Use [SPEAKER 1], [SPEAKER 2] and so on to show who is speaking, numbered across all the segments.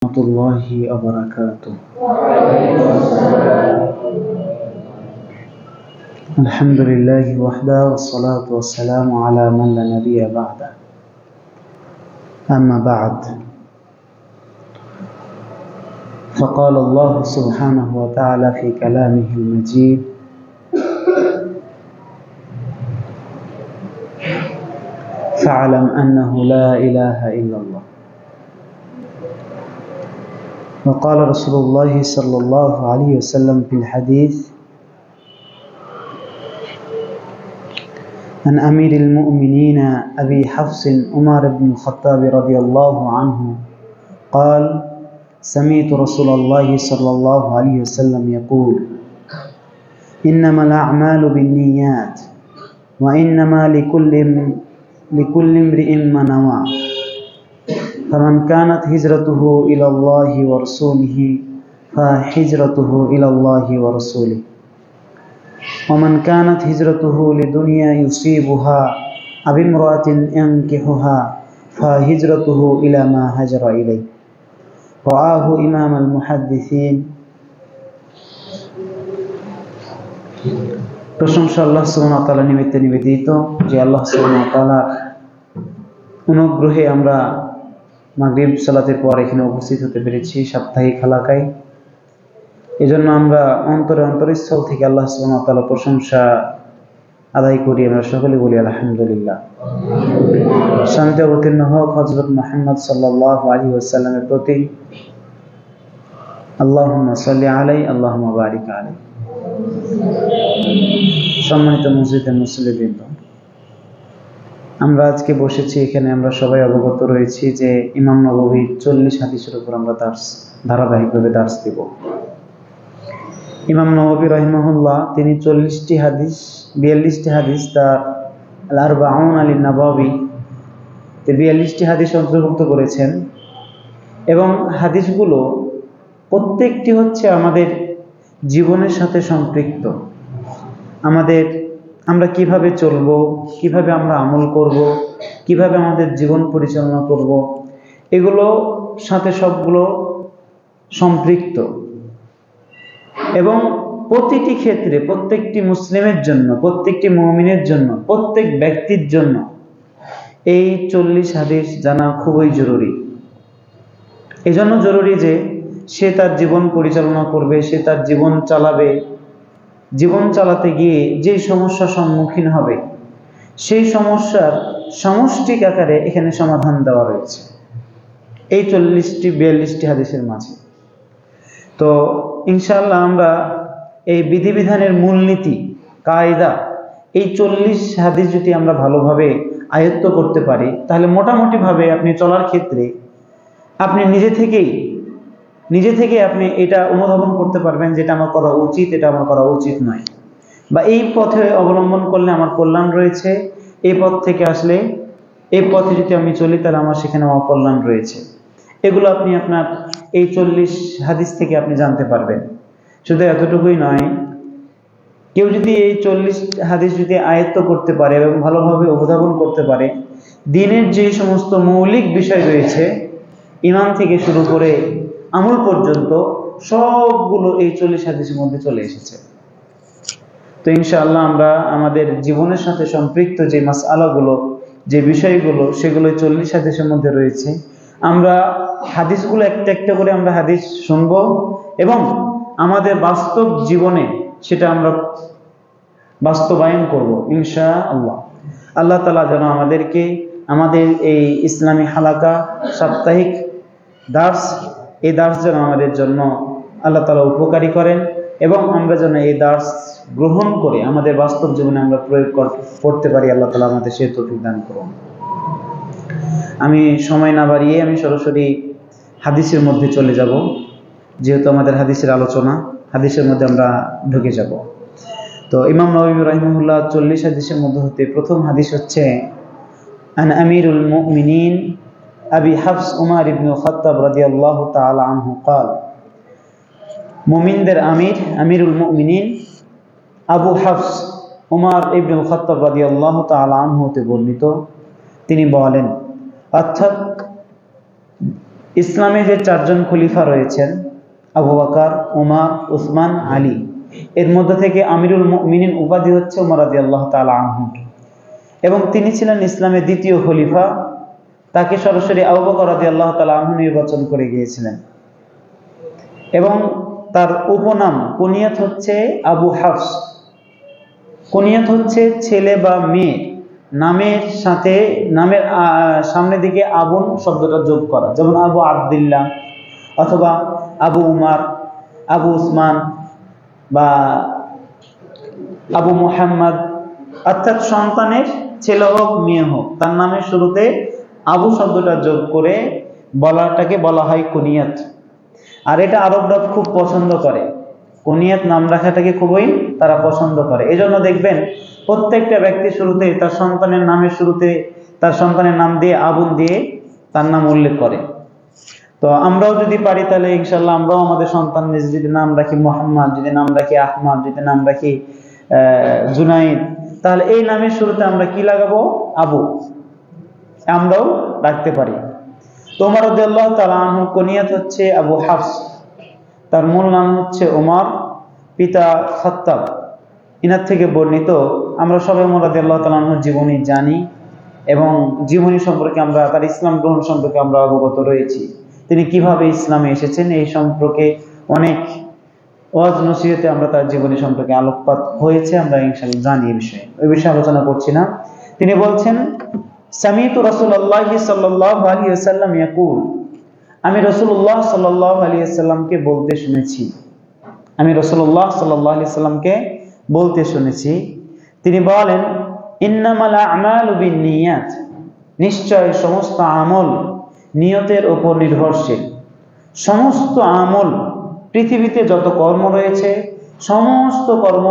[SPEAKER 1] الله وبركاته. الحمد لله وحده والصلاة والسلام على من لا نبي بعده. أما بعد، فقال الله سبحانه وتعالى في كلامه المجيد: فاعلم أنه لا إله إلا الله. وقال رسول الله صلى الله عليه وسلم في الحديث عن أمير المؤمنين أبي حفص عمر بن الخطاب رضي الله عنه قال: سمعت رسول الله صلى الله عليه وسلم يقول: إنما الأعمال بالنيات وإنما لكل امرئ ما نوى، فمن كانت هجرته إلى الله ورسوله فهجرته إلى الله ورسوله، ومن كانت هجرته لدنيا يصيبها أو امرأة ينكحها فهجرته إلى ما هاجر إليه. رواه إمام المحدثين। প্রশংসা আল্লাহ সুবহানাহু ওয়া তাআলা নিমিত্তে নিবেদিত, যে আল্লাহ সুবহানাহু ওয়া তাআলার অনুগ্রহে আমরা মাগরিব সালাতের পর এখানে উপস্থিত হতে পেরেছি সাপ্তাহিক হালাকায়। এজন্য আমরা অন্তরস্থল থেকে আল্লাহ সুবহানাহু ওয়া তাআলার প্রশংসা আদায় করি। আমরা সকলে বলি আলহামদুলিল্লাহ। শান্তি অবতীর্ণ হোক হযরত মুহাম্মদ সাল্লাল্লাহু আলাইহি ওয়াসাল্লামের প্রতি। আল্লাহুম্মা সাল্লি আলাইহি আল্লাহুম্মা বারিক আলাইহি। সম্মানিত মসজিদের মুসল্লিবৃন্দ, আমরা আজকে বসেছি এখানে, আমরা সবাই অবগত রয়েছি যে ইমাম নববীর 40 হাদিসের উপর আমরা ধারাবাহিকভাবে দার্স দেব। ইমাম নববী রাহিমাহুল্লাহ তিনি 42টি হাদিস তার আল-আরবাউন আন-নববী 42টি হাদিস অন্তর্ভুক্ত করেছেন, এবং হাদিসগুলো প্রত্যেকটি হচ্ছে আমাদের জীবনের সাথে সম্পৃক্ত। আমরা কিভাবে চলব, কিভাবে আমরা আমল করব, কিভাবে আমাদের জীবন পরিচালনা করব, এগুলো সাথে সবগুলো সম্পৃক্ত। এবং প্রতিটি ক্ষেত্রে প্রত্যেকটি মুসলিমের জন্য, প্রত্যেকটি মুমিনের জন্য, প্রত্যেক ব্যক্তির জন্য এই 40 হাদিস জানা খুবই জরুরি। এজন্য জরুরি যে সে তার জীবন পরিচালনা করবে, সে তার জীবন চালাবে। জীবন চালাতে গিয়ে যে সমস্যার সম্মুখীন হবে, সেই সমস্যার সমষ্টিক আকারে এখানে সমাধান দেওয়া রয়েছে এই 42টি হাদিসের মাঝে। তো ইনশাআল্লাহ আমরা এই বিধিবিধানের মূলনীতি কায়দা এই 40 হাদিস যদি আমরা ভালোভাবে আয়ত্ত করতে পারি, তাহলে মোটামুটিভাবে আপনি চলার ক্ষেত্রে আপনি নিজে থেকে আপনি এটা অনুধাবন করতে পারবেন যেটা আমার করা উচিত, এটা আমার করা উচিত নয়, বা এই পথে অবলম্বন করলে আমার কল্যাণ রয়েছে, এই পথ থেকে আসলে এই পথে যদি আমি চলি তাহলে আমার সেখানে অকল্যাণ রয়েছে। এগুলো আপনি আপনার এই 40 হাদিস থেকে আপনি জানতে পারবেন। শুধু এতটুকুই নয়, কেউ যদি এই 40 হাদিস যদি আয়ত্ত করতে পারে এবং ভালোভাবে অনুধাবন করতে পারে, দ্বীনের যে সমস্ত মৌলিক বিষয় রয়েছে, ঈমান থেকে শুরু করে আমল পর্যন্ত সবগুলো এই 40 হাদিসের মধ্যে চলে এসেছে। তো ইনশাআল্লাহ আমরা আমাদের জীবনের সাথে সম্পৃক্ত যে মাসআলাগুলো, যে বিষয়গুলো, সেগুলো 40 হাদিসের মধ্যে রয়েছে। আমরা হাদিসগুলো একটা একটা করে আমরা হাদিস শুনবো এবং আমাদের বাস্তব জীবনে সেটা আমরা বাস্তবায়ন করব ইনশাআল্লাহ। আল্লাহ তাআলা যেন আমাদেরকে আমাদের এই ইসলামী হালাকা সাপ্তাহিক দার্স, এই দার্স যেন আমাদের জন্য আল্লাহ তাআলা উপকারী করেন, এবং আমরা যেন এই দার্স গ্রহণ করে আমাদের বাস্তব জীবনে আমরা প্রয়োগ করতে পারি। আল্লাহ তাআলা আমাদের সেই তৌফিক দান করুন। আমি সময় না বাড়িয়ে আমি সরাসরি হাদিসের মধ্যে চলে যাব, যেহেতু আমাদের হাদিসের আলোচনা, হাদিসের মধ্যে আমরা ঢুকে যাব। তো ইমাম নববী রাহিমাহুল্লাহ 40 হাদিসের মধ্যে হতে প্রথম হাদিস হচ্ছে আন আমিরুল মুমিনিন আবি হাফস উমর ইবনে খাত্তাব রাদিয়াল্লাহু তাআলা আনহু قال: মুমিনদের আমিরুল মুমিনিন আবু হাফস উমর ইবনে খাত্তাব রাদিয়াল্লাহু তাআলা আনহু হতে বর্ণিত, তিনি বলেন, অর্থাৎ ইসলামে যে চারজন খলিফা রয়েছেন, আবু বকর, উমর, উসমান, আলী, এর মধ্যে থেকে আমিরুল মুমিনিন উপাধি হচ্ছে উমর রাদিয়াল্লাহু তাআলা আনহু, এবং তিনি ছিলেন ইসলামের দ্বিতীয় খলিফা। তাকে সরাসরি আবু বকর রাদিয়াল্লাহু তাআলা আনহু নির্বাচন করে গিয়েছিলেন, এবং তার উপনাম কুনিয়াত হচ্ছে আবু হাফস। কুনিয়াত হচ্ছে ছেলে বা মেয়ে নামের সাথে নামের সামনের দিকে আবুন শব্দটা যোগ করা, যেমন আবু আব্দুল্লাহ অথবা আবু উমার, আবু উসমান বা আবু মুহাম্মদ। অর্থাৎ সন্তানের ছেলে হোক মেয়ে হোক, তার নামের শুরুতে আবু শব্দটা যোগ করে বলাটাকে বলা হয় কুনিয়াত। আর এটা আরবরা খুব পছন্দ করে, কুনিয়াত নাম রাখাটাকে খুবই তারা পছন্দ করে। এজন্য দেখবেন প্রত্যেকটা ব্যক্তি শুরুতে তার সন্তানের নামের শুরুতে তার সন্তানের নাম দিয়ে আবুন দিয়ে তার নাম উল্লেখ করে। তো আমরাও যদি পারি তাহলে ইনশাল্লাহ আমরাও আমাদের সন্তানের যদি নাম রাখি মোহাম্মদ, যদি নাম রাখি আহমদ, যদি নাম রাখি জুনাইদ, তাহলে এই নামের শুরুতে আমরা কি লাগাবো? আবু, আমরাও রাখতে পারি। তো ওমর রাদিয়াল্লাহু তাআলা আনহু কুনিয়াত হচ্ছে আবু হাফস, তার মূল নাম হচ্ছে ওমর, পিতা খাত্তাব। ইনার থেকে বর্ণিত আমরা সবাই ওমর রাদিয়াল্লাহু তাআলা আনহুর জীবনী জানি, এবং জীবনী সম্পর্কে আমরা তার ইসলাম গ্রহণ সম্পর্কে আমরা অবগত রয়েছি। তিনি কিভাবে ইসলামে এসেছেন এই সম্পর্কে অনেক ওয়াজ নসিহতে আমরা তার জীবনী সম্পর্কে আলোকপাত হয়েছে, আমরা ইনশাআল্লাহ জানি এই বিষয়ে। ওই বিষয়ে আলোচনা করছি না। তিনি বলছেন, সামিতু রাসূলুল্লাহ সাল্লাল্লাহু আলাইহি ওয়াসাল্লাম ইয়াকুল, আমি রাসূলুল্লাহ সাল্লাল্লাহু আলাইহি ওয়াসাল্লামকে বলতে শুনেছি। আমি রাসূলুল্লাহ সাল্লাল্লাহু আলাইহি ওয়াসাল্লামকে বলতে শুনেছি। তিনি বলেন, ইন্নামাল আমালু বিন্নিয়াত, নিশ্চয় সমস্ত আমল নিয়তের উপর নির্ভরশীল। সমস্ত আমল, পৃথিবীতে যত কর্ম রয়েছে সমস্ত কর্ম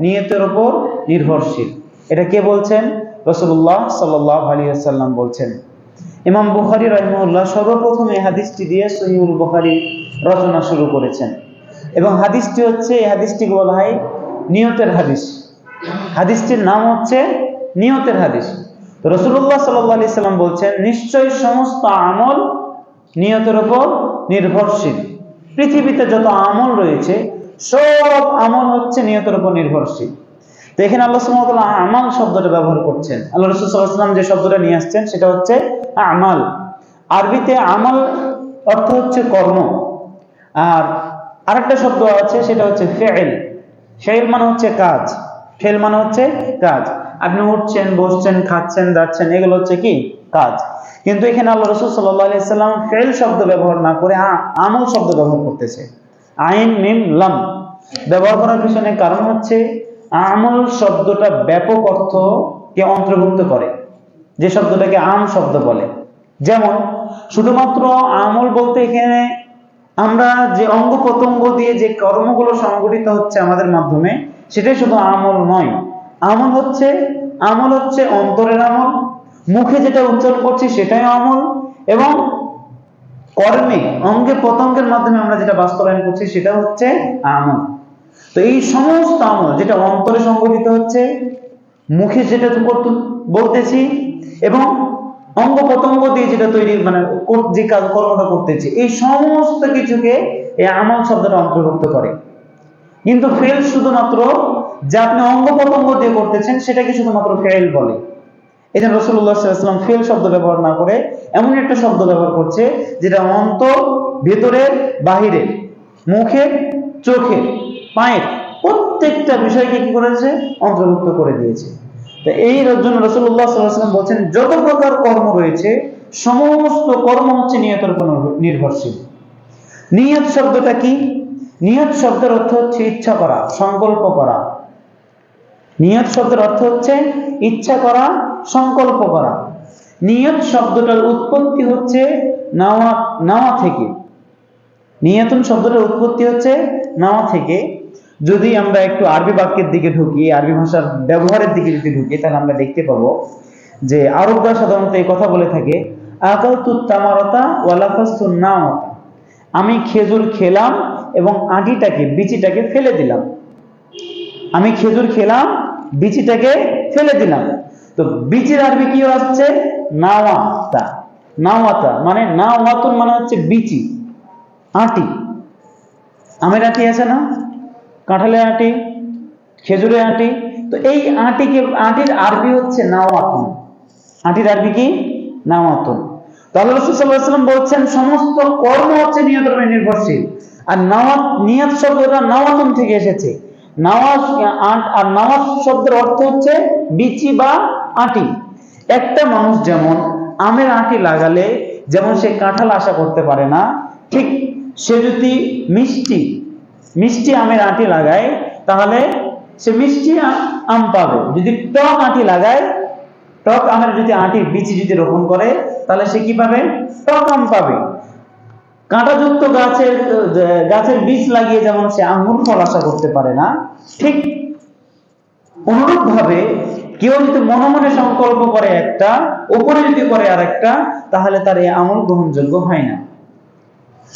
[SPEAKER 1] নিয়তের উপর নির্ভরশীল। এটা কে বলছেন? রাসূলুল্লাহ সাল্লাল্লাহু আলাইহি ওয়াসাল্লাম বলছেন। ইমাম বুখারী রাহিমাহুল্লাহ সর্বপ্রথম এই হাদিসটি দিয়ে সহিহুল বুখারী রচনা শুরু করেছেন, এবং হাদিসটি হচ্ছে, এই হাদিসটিকে বলা হয় নিয়তের হাদিস। হাদিসটির নাম হচ্ছে নিয়তের হাদিস। তো রাসূলুল্লাহ সাল্লাল্লাহু আলাইহি ওয়াসাল্লাম বলছেন, নিশ্চয় সমস্ত আমল নিয়তের উপর নির্ভরশীল। পৃথিবীতে যত আমল রয়েছে সব আমল হচ্ছে নিয়তের উপর নির্ভরশীল। তো এখানে আল্লাহ সুবহানাহু ওয়া তাআলা আমাল শব্দটা ব্যবহার করছেন। আল্লাহ রাসূল সাল্লাল্লাহু আলাইহি ওয়াসাল্লাম যে শব্দটা নিয়ে আসছেন সেটা হচ্ছে আমাল। আরবিতে আমাল অর্থ হচ্ছে কর্ম, আর আরেকটা শব্দ আছে সেটা হচ্ছে ফেইল। ফেইল মানে হচ্ছে কাজ, ফেইল মানে হচ্ছে কাজ। আপনি উঠছেন, বসছেন, খাচ্ছেন, যাচ্ছেন, এগুলো হচ্ছে কি? কাজ। কিন্তু এখানে আল্লাহ রাসূল সাল্লাল্লাহু আলাইহি ওয়াসাল্লাম ফেইল শব্দ ব্যবহার না করে আমল শব্দ ব্যবহার করতেছে। আইন মিম লাম ব্যবহার করার পিছনে কারণ হচ্ছে আমল শব্দটা ব্যাপক অর্থকে অন্তর্ভুক্ত করে, যে শব্দটাকে আম শব্দ বলে। যেমন শুধুমাত্র আমল বলতে এখানে আমরা যে অঙ্গ প্রত্যঙ্গ দিয়ে যে কর্মগুলো সংগঠিত হচ্ছে আমাদের মাধ্যমে, সেটাই শুধু আমল নয়। আমল হচ্ছে অন্তরের আমল, মুখে যেটা উচ্চারণ করছি সেটাই আমল, এবং কর্মে অঙ্গে প্রত্যঙ্গের মাধ্যমে আমরা যেটা বাস্তবায়ন করছি সেটা হচ্ছে আমল। তো এই সমস্ত আমল যেটা অন্তরে সংগঠিত হচ্ছে, মুখে যেটা বলতেছি, এবং অঙ্গ প্রত্যঙ্গ দিয়ে যেটা তৈরি যে কাজ কর্মটা করতেছি, এই সমস্ত কিছুকে এই আমল শব্দটা অন্তর্ভুক্ত করে। কিন্তু ফেল শুধুমাত্র যা আপনি অঙ্গ প্রত্যঙ্গ দিয়ে করতেছেন সেটাকে শুধুমাত্র ফেল বলে। এই জন্য রাসূলুল্লাহ সাল্লাল্লাহু আলাইহি ওয়াসাল্লাম ফেল শব্দ ব্যবহার না করে এমন একটা শব্দ ব্যবহার করছে যেটা অন্তর, ভেতরের, বাহিরের, মুখের, চোখের, পায়ের প্রত্যেকটা বিষয়কে কি করেছে? অন্তর্ভুক্ত করে দিয়েছে। তো এই জন্য রাসূলুল্লাহ সাল্লাল্লাহু আলাইহি ওয়াসাল্লাম বলেন, যত প্রকার কর্ম রয়েছে সমস্ত কর্ম হচ্ছে নিয়তের উপর নির্ভরশীল। নিয়ত শব্দটা কি? নিয়ত শব্দের অর্থ হচ্ছে ইচ্ছা করা, সংকল্প করা। নিয়ত শব্দের অর্থ হচ্ছে ইচ্ছা করা, সংকল্প করা। নিয়ত শব্দটার উৎপত্তি হচ্ছে নাওয়া থেকে। নিয়তুন শব্দটার উৎপত্তি হচ্ছে নাওয়া থেকে। যদি আমরা একটু আরবি বাক্যের দিকে ঢুকি, আরবি ভাষার ব্যবহারের দিকে যদি ঢুকি, তাহলে আমরা দেখতে পাবো যে আরবরা সাধারণত এই কথা বলে থাকে, আকালতু তামারাতা ওয়া লাফাসতু নাওয়াতা, আমি খেজুর খেলাম এবং বিচিটাকে ফেলে দিলাম। আমি খেজুর খেলাম, বিচিটাকে ফেলে দিলাম। তো বিচির আরবি কি হচ্ছে? নাওয়াতা। নাওয়াতা মানে নাওয়াতুন মানে হচ্ছে বিচি, আটি। আমের আটি আছে না, কাঁঠালের আটি, খেজুরের আটি, তো এই আটির আরবি হচ্ছে নাওয়াতুন। আটির আরবি কি? নাওয়াতুন। তো আল্লাহ রাসূল সাল্লাল্লাহু আলাইহি ওয়াসাল্লাম বলছেন সমস্ত কর্ম হচ্ছে নিয়তের উপর নির্ভরশীল। আর নিয়ত শব্দটা নাওয়াতুন থেকে এসেছে। আর নাওয়াত শব্দের অর্থ হচ্ছে বিচি বা আটি। একটা মানুষ যেমন আমের আটি লাগালে যেমন সে কাঁঠাল আশা করতে পারে না, ঠিক সে যদি মিষ্টি আমের আটি লাগায় তাহলে সে মিষ্টি আম পাবে। যদি টক আটি লাগায়, টক আমের যদি আটির বীজ যদি রোপণ করে তাহলে সে কি পাবে? টক আম পাবে। কাঁটাযুক্ত গাছের বীজ লাগিয়ে যেমন সে আঙ্গুর ফল আশা করতে পারে না, ঠিক অনুরূপ ভাবে কেউ যদি মনে মনে সংকল্প করে একটা, উপরে যদি করে আরেকটা, তাহলে তার এই আমল গ্রহণযোগ্য হয় না।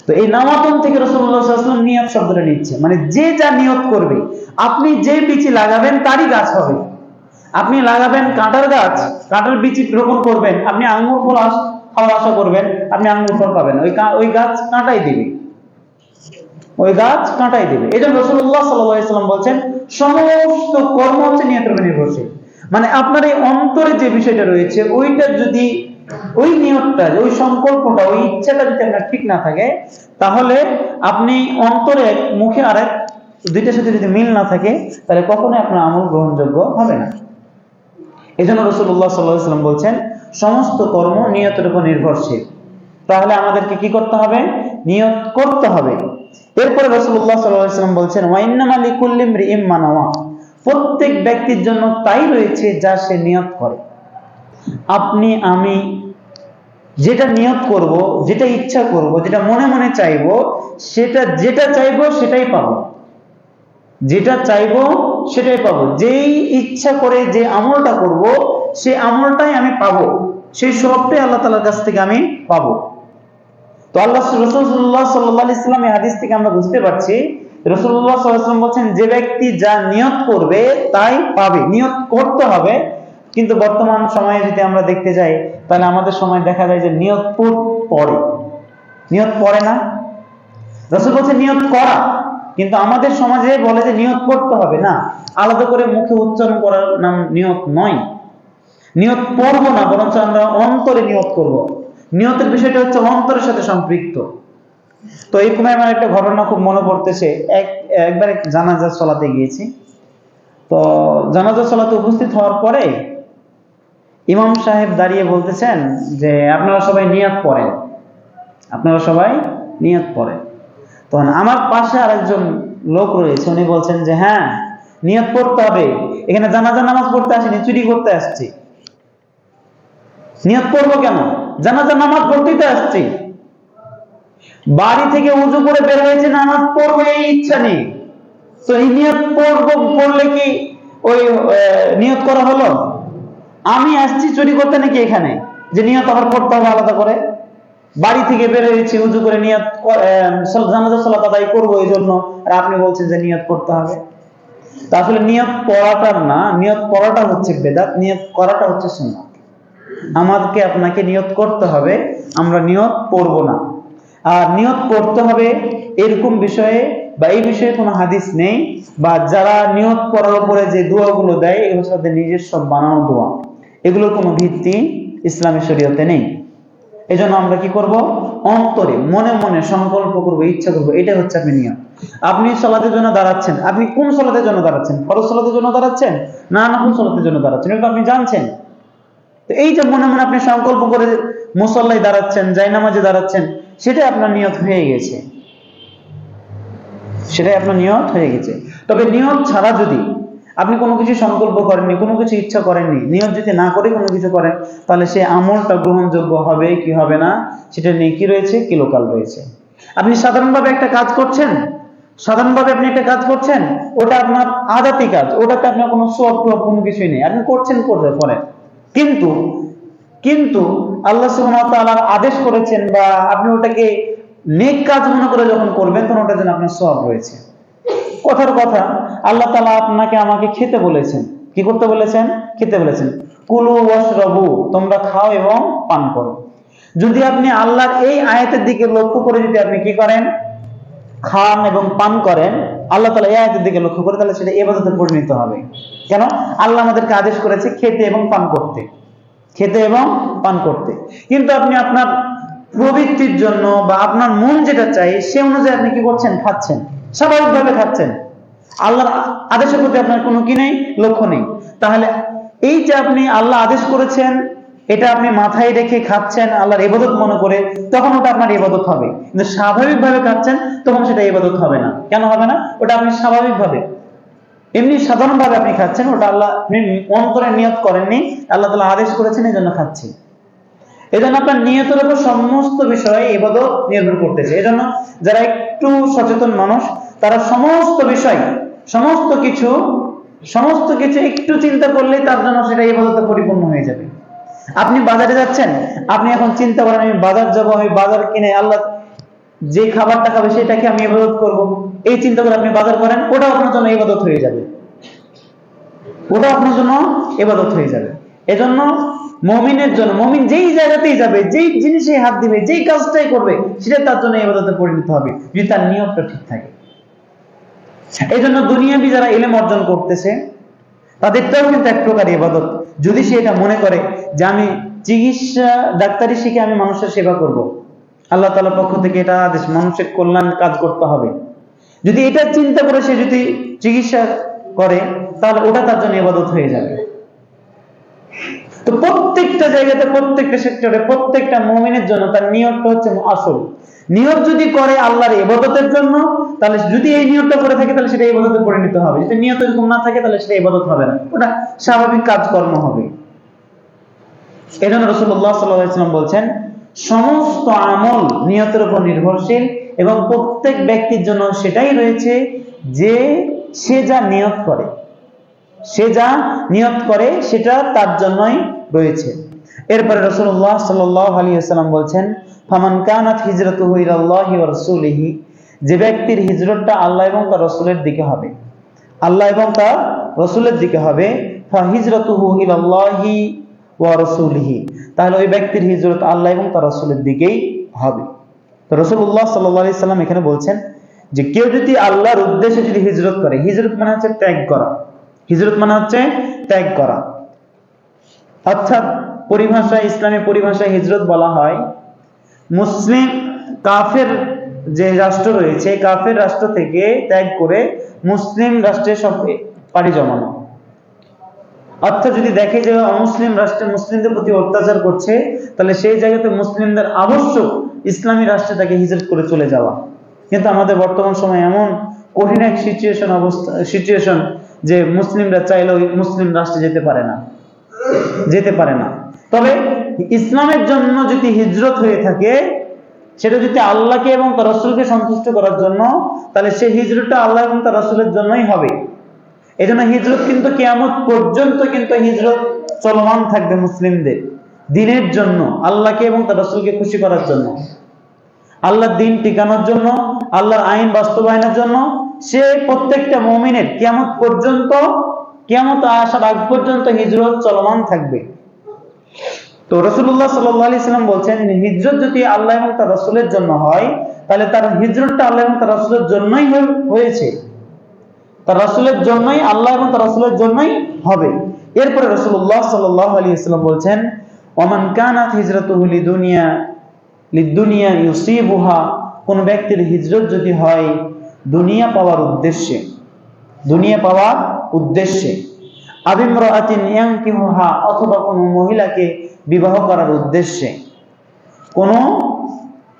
[SPEAKER 1] তো এই নাওয়াতুন থেকে রাসূলুল্লাহ সাল্লাল্লাহু আলাইহি ওয়াসাল্লাম নিয়ত শব্দটা নিচ্ছে, মানে যে যা নিয়ত করবে, আপনি যে বীজ লাগাবেন তারই গাছ হবে। আপনি লাগাবেন কাঁঠাল গাছ, কাঁঠাল বীজ রোপণ করবেন, আপনি আঙ্গুর ফল খাওয়ার আশা করবেন, আপনি আঙ্গুর ফল পাবেন, ওই গাছ কাঁটাই দিবে, ওই গাছ কাঁটাই দিবে। এই জন্য রাসূলুল্লাহ সাল্লাল্লাহু আলাইহি ওয়াসাল্লাম বলছেন সমস্ত কর্ম হচ্ছে নিয়তের উপর নির্ভরশীল। মানে আপনার এই অন্তরে যে বিষয়টা রয়েছে ওইটা যদি, ওই নিয়তটা, ওই সংকল্পটা, ওই ইচ্ছাটা যদি আপনার ঠিক না থাকে, তাহলে আপনি অন্তরে এক মুখে আরেক, দুইটার সাথে যদি মিল না থাকে, তাহলে কখনোই আপনার আমল গ্রহণযোগ্য হবে না। এই জন্য রাসূলুল্লাহ সাল্লাল্লাহু আলাইহি ওয়াসাল্লাম বলছেন সমস্ত কর্ম নিয়তের উপর নির্ভরশীল। তাহলে আমাদেরকে কি করতে হবে? নিয়ত করতে হবে। এরপরে রাসূলুল্লাহ সাল্লাল্লাহু আলাইহি ওয়াসাল্লাম বলছেন ওয়া ইন্নামা লিকুল্লি ইমরিইম মা নাওয়া, প্রত্যেক ব্যক্তির জন্য তাই রয়েছে যা সে নিয়ত করে। আপনি আমি যেটা নিয়ত করব, যেটা ইচ্ছা করব, যেটা মনে মনে চাইবো, যেটা চাইবো সেটাই পাবো, যেটা চাইবো সেটাই পাবো। যেই ইচ্ছা করে যে আমলটা করব, সেই আমলটাই আমি পাবো, সেই সবটাই আল্লাহ তাআলার কাছ থেকে আমি পাবো। তো রাসূলুল্লাহ সাল্লাল্লাহু আলাইহি ওয়াসাল্লাম এই হাদিস থেকে আমরা বুঝতে পারছি রাসূলুল্লাহ সাল্লাল্লাহু আলাইহি ওয়াসাল্লাম বলছেন যে ব্যক্তি যা নিয়ত করবে তাই পাবে। নিয়ত করতে হবে। কিন্তু বর্তমান সময়ে যদি আমরা দেখতে যাই, তাহলে আমাদের সময় দেখা যায় যে নিয়ত পড়ে, নিয়ত পড়ে না। রাসূল বলছেন নিয়ত করা, কিন্তু আমাদের সমাজে বলে যে নিয়ত করতে হবে না, আলাদা করে মুখে উচ্চারণ করার নাম নিয়ত নয়। নিয়ত পড়বো না, বরং আমরা অন্তরে নিয়ত করব। নিয়তের বিষয়টা হচ্ছে অন্তরের সাথে সম্পৃক্ত। তো এরকম আমার একটা ঘটনা খুব মনে পড়তেছে। একবার এক জানাজা চলাতে গিয়েছি। তো জানাজা চলাতে উপস্থিত হওয়ার পরে ইমাম সাহেব দাঁড়িয়ে বলতেছেন যে আপনারা সবাই নিয়ত পড়েন, আপনারা সবাই নিয়ত পড়েন। তখন আমার পাশে আরেকজন লোক রয়েছে, উনি বলছেন যে হ্যাঁ নিয়ত পড়তে হবে, এখানে জানাজা নামাজ পড়তে আসিনি, চুরি করতে আসছি। নিয়ত পড়বো কেন? জানাজা নামাজ পড়তেই তো আসছি। বাড়ি থেকে উযু করে বের হয়েছে, নামাজ পড়বো এই ইচ্ছা নেই, তো এই নিয়ত পড়লে কি ওই নিয়ত করা হলো? আমি আসছি চুরি করতে নাকি এখানে যে নিয়ত আবার পড়তে হবে আলাদা করে? বাড়ি থেকে বের হয়েছি উযু করে নিয়ত জানাজা সালাত আদায় করবো এই জন্য, আর আপনি বলছেন যে নিয়ত করতে হবে। তা আসলে নিয়ত পড়াটা না, নিয়ত পড়াটা হচ্ছে বেদাত, নিয়ত করাটা হচ্ছে সুন্নাত। আমাদেরকে আপনাকে নিয়ত করতে হবে, আমরা নিয়ত পড়বো না। আর নিয়ত করতে হবে এরকম বিষয়ে বা এই বিষয়ে কোনো হাদিস নেই, বা যারা নিয়ত করার উপরে যে দোয়াগুলো দেয় এগুলোর সাথে নিজস্ব বানানো দোয়া, এগুলোর কোনো ভিত্তি ইসলামী শরীয়তে নেই। এই জন্য আমরা কি করব? অন্তরে মনে মনে সংকল্প করব, ইচ্ছা করব, এটা হচ্ছে আপনি নিয়ত। আপনি সালাতের জন্য দাঁড়াচ্ছেন, আপনি কোন সালাতের জন্য দাঁড়াচ্ছেন? ফরজ সালাতের জন্য দাঁড়াচ্ছেন না নফল সালাতের জন্য দাঁড়াচ্ছেন, এটা আপনি জানছেন। তো এই যে মনে মনে আপনি সংকল্প করে মুসল্লায় দাঁড়াচ্ছেন, জায়নামাজে দাঁড়াচ্ছেন, সেটাই আপনার নিয়ত হয়ে গেছে, সেটাই আপনার নিয়ত হয়ে গেছে। তবে নিয়ত ছাড়া যদি আপনি কোনো কিছু সংকল্প করেননি, কোনো কিছু ইচ্ছা করেননি, নিয়ত যদি না করে কোনো কিছু করেন, তাহলে সেই আমলটা গ্রহণযোগ্য হবে কি হবে না, সেটা নিয়ে কি রয়েছে, কিলোকাল রয়েছে। আপনি সাধারণভাবে একটা কাজ করছেন, ওটা আপনার আদাতি কাজ, ওটাতে আপনার কোনো সওয়াব কোনো কিছুই নেই, আপনি করছেন পরে। কিন্তু আল্লাহ সুবহানাহু ওয়া তাআলা আদেশ করেছেন, বা আপনি ওটাকে নেক কাজ মনে করে যখন করবেন, তখন ওটার জন্য আপনার সওয়াব রয়েছে। কথার কথা, আল্লাহ তাআলা আপনাকে আমাকে খেতে বলেছেন, কি করতে বলেছেন? খেতে বলেছেন। কুলু ওয়াশরাবু, তোমরা খাও এবং পান করো। যদি আপনি আল্লাহর এই আয়াতের দিকে লক্ষ্য করে যদি আপনি কি করেন, খান এবং পান করেন, আল্লাহ তাআলা এই আয়াতের দিকে লক্ষ্য করে, তাহলে সেটা ইবাদতে পরিণত হবে। কেন? আল্লাহ আমাদেরকে আদেশ করেছে খেতে এবং পান করতে, খেতে এবং পান করতে। কিন্তু আপনি আপনার প্রবৃত্তির জন্য বা আপনার মন যেটা চাই সে অনুযায়ী আপনি কি করছেন? খাচ্ছেন, স্বাভাবিকভাবে খাচ্ছেন, আল্লাহর আদেশের প্রতি আপনার কোনো কি নেই, লক্ষ্য নেই। তাহলে এই যে আপনি আল্লাহ আদেশ করেছেন এটা আপনি মাথায় রেখে খাচ্ছেন আল্লাহর ইবাদত মনে করে, তখন ওটা আপনার ইবাদত হবে। কিন্তু স্বাভাবিকভাবে খাচ্ছেন তখন সেটা ইবাদত হবে না। কেন হবে না? ওটা আপনি স্বাভাবিকভাবে এমনি সাধারণভাবে আপনি খাচ্ছেন, ওটা আল্লাহ আপনি মন করে নিয়ত করেননি, আল্লাহ তাআলা আদেশ করেছেন এই জন্য খাচ্ছেন। এই জন্য আপনার নিয়তের উপর সমস্ত বিষয়ে ইবাদত নির্ভর করতেছে। এই জন্য যারা একটু সচেতন মানুষ তারা সমস্ত বিষয় সমস্ত কিছু একটু চিন্তা করলেই তার জন্য সেটা ইবাদতে পরিপূর্ণ হয়ে যাবে। আপনি বাজারে যাচ্ছেন, আপনি এখন চিন্তা করেন আমি বাজার যাবো, আমি বাজার কিনে আল্লাহ যে খাবারটা খাবে সেটাকে আমি ইবাদত করব, এই চিন্তা করে আপনি বাজার করেন, ওটা আপনার জন্য ইবাদত হয়ে যাবে, ওটা আপনার জন্য ইবাদত হয়ে যাবে। এজন্য মুমিনের জন্য, মুমিন যেই জায়গাতেই যাবে, যেই জিনিসে হাত দিবে, যেই কাজটাই করবে সেটা তার জন্য ইবাদতে পরিণত হবে যদি তার নিয়তটা ঠিক থাকে। এই জন্য দুনিয়াবি যারা ইলম অর্জন করতেছে তাদেরটাও কিন্তু এক প্রকার ইবাদত। যদি সে এটা মনে করে যে আমি চিকিৎসা ডাক্তারি শিখে আমি মানুষের সেবা করব, আল্লাহ তাআলার পক্ষ থেকে এটা আদেশ, মানুষের কল্যাণ কাজ করতে হবে, যদি এটা চিন্তা করে সে যদি চিকিৎসা করে তাহলে ওটা তার জন্য ইবাদত হয়ে যাবে। তো প্রত্যেকটা জায়গাতে, প্রত্যেকটা সেক্টরে, প্রত্যেকটা মুমিনের জন্য তার নিয়তটা হচ্ছে আসল। নিয়ত যদি করে আল্লাহর ইবাদতের জন্য, তাহলে যদি এই নিয়তটা করে থাকে তাহলে সেটা ইবাদতে পরিণত হবে। যদি নিয়ত এরকম না থাকে তাহলে সেটা ইবাদত হবে না, ওটা স্বাভাবিক কাজকর্ম হবে। এজন্য রাসূলুল্লাহ সাল্লাল্লাহু আলাইহি ওয়াসাল্লাম বলছেন সমস্ত আমল নিয়তের উপর নির্ভরশীল এবং প্রত্যেক ব্যক্তির জন্য সেটাই রয়েছে যে সে যা নিয়ত করে, সে যা নিয়ত করে সেটা তার জন্যই রয়েছে। এরপরে রাসূলুল্লাহ সাল্লাল্লাহু আলাইহি ওয়াসাল্লাম বলছেন ফামান কানাত হিজরাতুহু ইলাল্লাহি ওয়া রাসূলিহি, যে ব্যক্তির হিজরতটা আল্লাহ এবং তার রাসূলের দিকে হবে, আল্লাহ এবং তার রাসূলের দিকে হবে, ফাহিজরাতুহু ইলাল্লাহি ওয়া রাসূলিহি, তাহলে ওই ব্যক্তির হিজরত আল্লাহ এবং তার রাসূলের দিকেই হবে। তো রাসূলুল্লাহ সাল্লাল্লাহু আলাইহি ওয়াসাল্লাম এখানে বলছেন যে কেউ যদি আল্লাহর উদ্দেশ্যে যদি হিজরত করে, হিজরত মানে হচ্ছে ত্যাগ করা, হিজরত মানে হচ্ছে ত্যাগ করা, অর্থাৎ পরিভাষায়, ইসলামী পরিভাষায় হিজরত বলা হয় মুসলিম কাফের যে রাষ্ট্র রয়েছে, কাফের রাষ্ট্র থেকে ত্যাগ করে মুসলিম রাষ্ট্রে সব পাড়ি জমানো। অর্থাৎ যদি দেখে যে অমুসলিম রাষ্ট্রে মুসলিমদের প্রতি অত্যাচার করছে, তাহলে সেই জায়গাতে মুসলিমদের আবশ্যক ইসলামী রাষ্ট্রে তাকে হিজরত করে চলে যাওয়া। কিন্তু আমাদের বর্তমান সময় এমন কঠিন এক সিচুয়েশন যে মুসলিমরা চাইলেও মুসলিম রাষ্ট্রে যেতে পারে না। তবে ইসলামের জন্য যদি হিজরত হয়ে থাকে, সেটা যদি আল্লাহকে এবং তার রাসূলকে সন্তুষ্ট করার জন্য, তাহলে সেই হিজরতটা আল্লাহ এবং তার রাসূলের জন্যই হবে। এই জন্য হিজরত কিন্তু কিয়ামত পর্যন্ত কিন্তু হিজরত চলমান থাকবে মুসলিমদের, দ্বীনের জন্য, আল্লাহকে এবং তার রাসূলকে খুশি করার জন্য, আল্লাহর দ্বীন টিকানোর জন্য, আল্লাহর আইন বাস্তবায়নের জন্য। সে প্রত্যেকটা মুমিনের কিয়ামত পর্যন্ত, কিয়ামত আসার আগ পর্যন্ত হিজরত চলমান থাকবে। তো রাসূলুল্লাহ সাল্লাল্লাহু আলাইহি ওয়াসাল্লাম বলছেন হিজরত যদি আল্লাহ এবং তার রাসূলের জন্য হয়, তাহলে তার হিজরতটা আল্লাহ এবং তার রাসূলের জন্যই হয়েছে, তার রাসূলের জন্যই, আল্লাহ এবং তার রাসূলের জন্যই হবে। এরপরে রাসূলুল্লাহ সাল্লাল্লাহু আলাইহি ওয়াসাল্লাম বলছেন ওমান কানাত হিজরাতুহু লিদুনিয়া ইউসিবুহা, কোন ব্যক্তির হিজরত যদি হয় দুনিয়া পাওয়ার উদ্দেশ্যে, দুনিয়া পাওয়ার উদ্দেশ্যে, আবিমরাআতিন ইয়ানকিহুহা, অথবা কোন মহিলাকে বিবাহ করার উদ্দেশ্যে,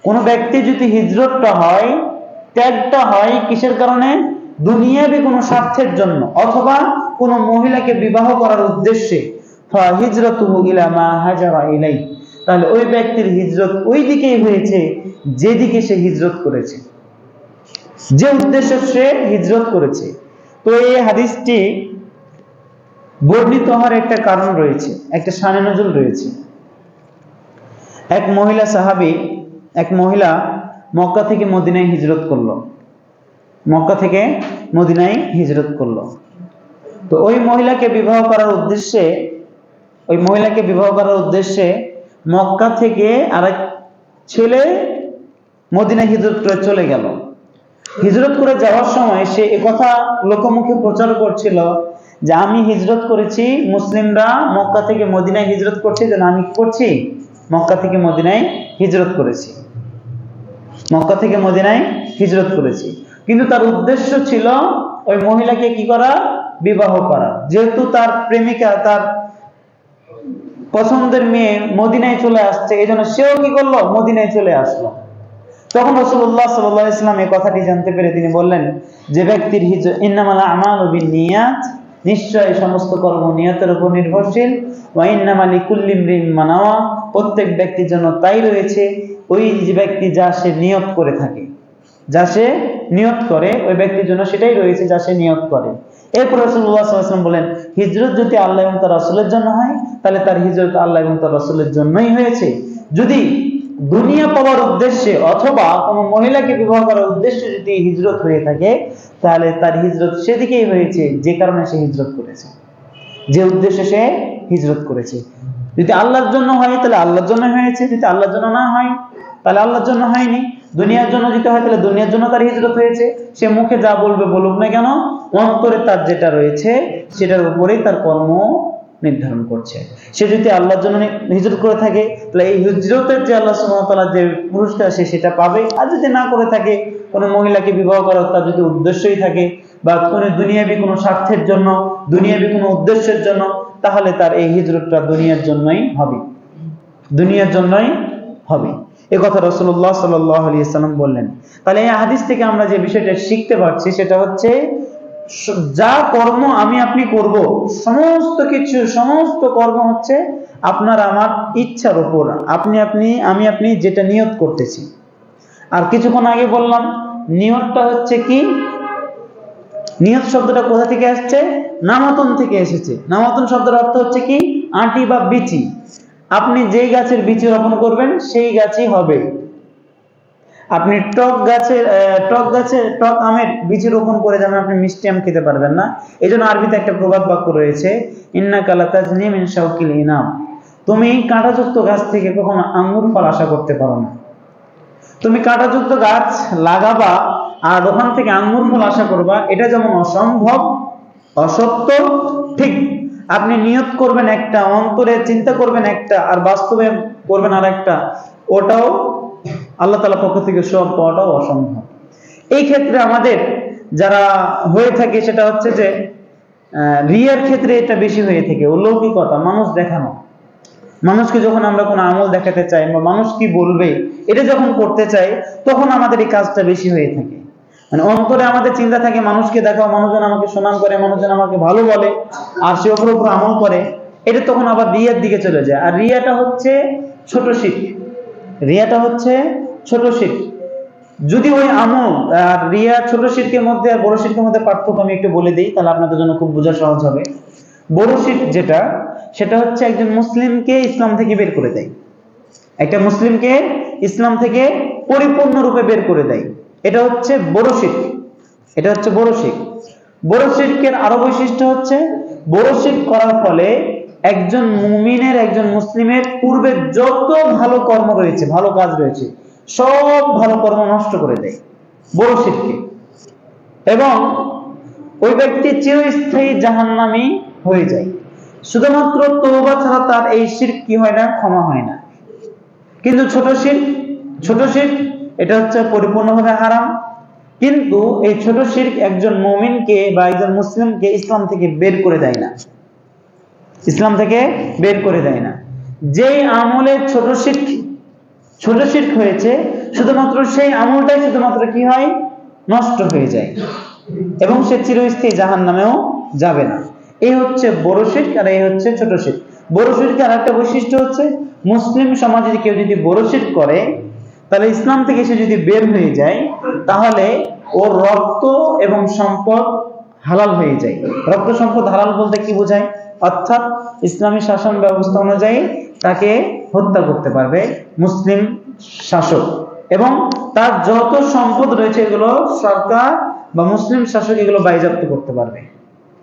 [SPEAKER 1] কোন ব্যক্তি যদি হিজরতটা হয়, ত্যাগটা হয় কিসের কারণে? দুনিয়াবি কোন স্বার্থের জন্য, অথবা কোন মহিলাকে বিবাহ করার উদ্দেশ্যে, ফাহিজরাতুহু ইলা মা হাজারা ইলাই, তাহলে ওই ব্যক্তির হিজরত ওই দিকেই হয়েছে যেদিকে সে হিজরত করেছে, যে উদ্দেশ্যে সে হিজরত করেছে। তো এই হাদিসটি বর্ণিত হওয়ার একটা কারণ রয়েছে, একটা শানে নজুল রয়েছে। এক মহিলা সাহাবী, এক মহিলা মক্কা থেকে মদিনায় হিজরত করলো, মক্কা থেকে মদিনায় হিজরত করলো। তো ওই মহিলাকে বিবাহ করার উদ্দেশ্যে মক্কা থেকে আরেক ছেলে মদিনায় হিজরত করে চলে গেল। হিজরত করে যাওয়ার সময় সে একথা লোকমুখে প্রচার করছিল যে আমি হিজরত করেছি, মুসলিমরা মক্কা থেকে মদিনায় হিজরত করছে, যেন আমি কি করছি, মক্কা থেকে মদিনায় হিজরত করেছি, মক্কা থেকে মদিনায় হিজরত করেছি। কিন্তু তার উদ্দেশ্য ছিল ওই মহিলাকে কি করা, বিবাহ করা। যেহেতু তার প্রেমিকা, তার পছন্দের মেয়ে মদিনায় চলে আসছে, এই জন্য সেও কি করলো, মদিনায় চলে আসলো। তখন রাসূলুল্লাহ সাল্লাল্লাহু আলাইহি ওয়াসাল্লাম এই কথাটি জানতে পেরে তিনি বললেন, যে ব্যক্তির হিজরত, ইন্নামাল আমালু বিন্নিয়াত, নিশ্চয় সমস্ত কর্ম নিয়তের উপর নির্ভরশীল, ওয়া ইন্নামা লিকুল্লি ইমরিইন মা নাওয়া, প্রত্যেক ব্যক্তির জন্য তাই রয়েছে ওই যে ব্যক্তি যা সে নিয়ত করে থাকে, যা সে নিয়ত করে, ওই ব্যক্তির জন্য সেটাই রয়েছে যা সে নিয়ত করে। এরপর রাসূলুল্লাহ সাল্লাল্লাহু আলাইহি ওয়াসাল্লাম বলেন, হিজরত যদি আল্লাহ এবং তার রাসূলের জন্য হয়, তাহলে তার হিজরত আল্লাহ এবং তার রাসূলের জন্যই হয়েছে। যদি দুনিয়া পাওয়ার উদ্দেশ্যে অথবা কোনো মহিলাকে বিবাহ করার উদ্দেশ্যে যদি হিজরত হয়ে থাকে, তাহলে তার হিজরত সেদিকেই হয়েছে যে কারণে সে হিজরত করেছে, যে উদ্দেশ্যে সে হিজরত করেছে। যদি আল্লাহর জন্য হয় তাহলে আল্লাহর জন্য হয়েছে, যদি আল্লাহর জন্য না হয় তাহলে আল্লাহর জন্য হয়নি। দুনিয়ার জন্য যদি হয় তাহলে দুনিয়ার জন্য তার হিজরত হয়েছে। সে মুখে যা বলবে বলুক না কেন, অন্তরে তার যেটা রয়েছে সেটার উপরেই তার কর্ম নির্ধারণ করছে। সে যদি আল্লাহর জন্য হিজরত করে থাকে, তাহলে এই হিজরতের যে আল্লাহ সুবহানাহু ওয়া তাআলা যে পুরস্কার সে সেটা পাবে। আর যদি না করে থাকে, কোনো মহিলাকে বিবাহ করার তার যদি উদ্দেশ্যই থাকে, বা কোনো দুনিয়াবি কোনো স্বার্থের জন্য, দুনিয়াবি কোনো উদ্দেশ্যের জন্য, তাহলে তার এই হিজরতটা দুনিয়ার জন্যই হবে, দুনিয়ার জন্যই হবে। এই কথা রাসূলুল্লাহ সাল্লাল্লাহু আলাইহি ওয়াসাল্লাম বললেন। তাহলে এই হাদিস থেকে আমরা যে বিষয়টা শিখতে পারছি সেটা হচ্ছে, যা কর্ম আমি আপনি করব, সমস্ত কিছু, সমস্ত কর্ম হচ্ছে আপনার আমার ইচ্ছার উপর, আমি আপনি যেটা নিয়ত করতেছি। আর কিছুক্ষণ আগে বললাম নিয়তটা হচ্ছে কি, নিয়ত শব্দটা কোথা থেকে আসছে, নামাতন থেকে এসেছে। নামাতন শব্দের অর্থ হচ্ছে কি, আঁটি বা বিচি। আপনি যেই গাছের বীজ রোপণ করবেন সেই গাছই হবে। আপনি টক আমের বীজ রোপণ করে যেমন আপনি মিষ্টি আম খেতে পারবেন না, এই জন্য আরবিতে একটা প্রবাদ বাক্য রয়েছে, ইন্নাকা লাতাজনি মিন শাওকিল ইনাম, তুমি কাঁটাযুক্ত গাছ থেকে কখনো আঙ্গুর ফল আশা করতে পারো না। তুমি কাঁটাযুক্ত গাছ লাগাবা আর ওখান থেকে আঙ্গুর ফল আশা করবা, এটা যেমন অসম্ভব, অসত্য, ঠিক আপনি নিয়ত করবেন একটা, অন্তরে চিন্তা করবেন একটা, আর বাস্তবে করবেন আর একটা, ওটাও আল্লাহ তাআলার পক্ষ থেকে সব পাওয়াটাও অসম্ভব। এই ক্ষেত্রে আমাদের যারা হয়ে থাকে সেটা হচ্ছে যে রিয়ার ক্ষেত্রে এটা বেশি হয়ে থাকে, অলৌকিকতা, মানুষ দেখানো। মানুষকে যখন আমরা কোনো আমল দেখাতে চাই বা মানুষ কি বলবে এটা যখন করতে চাই, তখন আমাদের এই কাজটা বেশি হয়ে থাকে। মানে অন্তরে আমাদের চিন্তা থাকে মানুষকে দেখাও, মানুষজন আমাকে সুনাম করে, মানুষজন আমাকে ভালো বলে, আর সে উপর উপর আমল করে, এটা তখন আবার রিয়ার দিকে চলে যায়। আর রিয়াটা হচ্ছে ছোট শিরক, রিয়াটা হচ্ছে ছোট শিরক। যদি ওই আমল আর রিয়া, ছোট শিরকের মধ্যে আর বড় শিরকের মধ্যে পার্থক্য আমি একটু বলে দিই, তাহলে আপনাদের জন্য খুব বোঝা সহজ হবে। বড় শিরক যেটা, সেটা হচ্ছে একজন মুসলিমকে ইসলাম থেকে বের করে দেয়, একটা মুসলিমকে ইসলাম থেকে পরিপূর্ণরূপে বের করে দেয়, এটা হচ্ছে বড় শিরক, এটা হচ্ছে বড় শিরক। বড় শিরকের আরো বৈশিষ্ট্য হচ্ছে, বড় শিরক করার ফলে একজন মুমিনের, একজন মুসলিমের পূর্বে যত ভালো কর্ম রয়েছে, ভালো কাজ রয়েছে, সব ভালো কর্ম নষ্ট করে দেয় বড় শিরকে, এবং ওই ব্যক্তি চিরস্থায়ী জাহান্নামী হয়ে যায়। শুধুমাত্র তওবা ছাড়া তার এই শিরক কি হয় না, ক্ষমা হয় না। কিন্তু ছোট শিরক এটা হচ্ছে পরিপূর্ণভাবে হারাম। কিন্তু এই ছোট শিরক একজন মুমিনকে বা একজন মুসলিমকে ইসলাম থেকে বের করে দেয় না, ইসলাম থেকে বের করে দেয় না। যেই আমলে ছোট শিরক হয়েছে, শুধুমাত্র সেই আমলটাই শুধুমাত্র কি হয়, নষ্ট হয়ে যায়, এবং সে চিরস্থায়ী জাহান্নামেও যাবে না। এই হচ্ছে বড় শিরক, আর এই হচ্ছে ছোট শিরক। বড় শিরকের আরেকটা বৈশিষ্ট্য হচ্ছে, মুসলিম সমাজে কেউ যদি বড় শিরক করে, তাহলে ইসলাম থেকে সে যদি বের হয়ে যায়, তাহলে ওর রক্ত এবং সম্পদ হালাল হয়ে যায়। রক্ত সম্পদ হালাল বলতে কি বোঝায়, অর্থাৎ ইসলামী শাসন ব্যবস্থা অনুযায়ী তাকে হত্যা করতে পারবে মুসলিম শাসক, এবং তার যত সম্পদ রয়েছে এগুলো সরকার বা মুসলিম শাসক এগুলো বাজেয়াপ্ত করতে পারবে।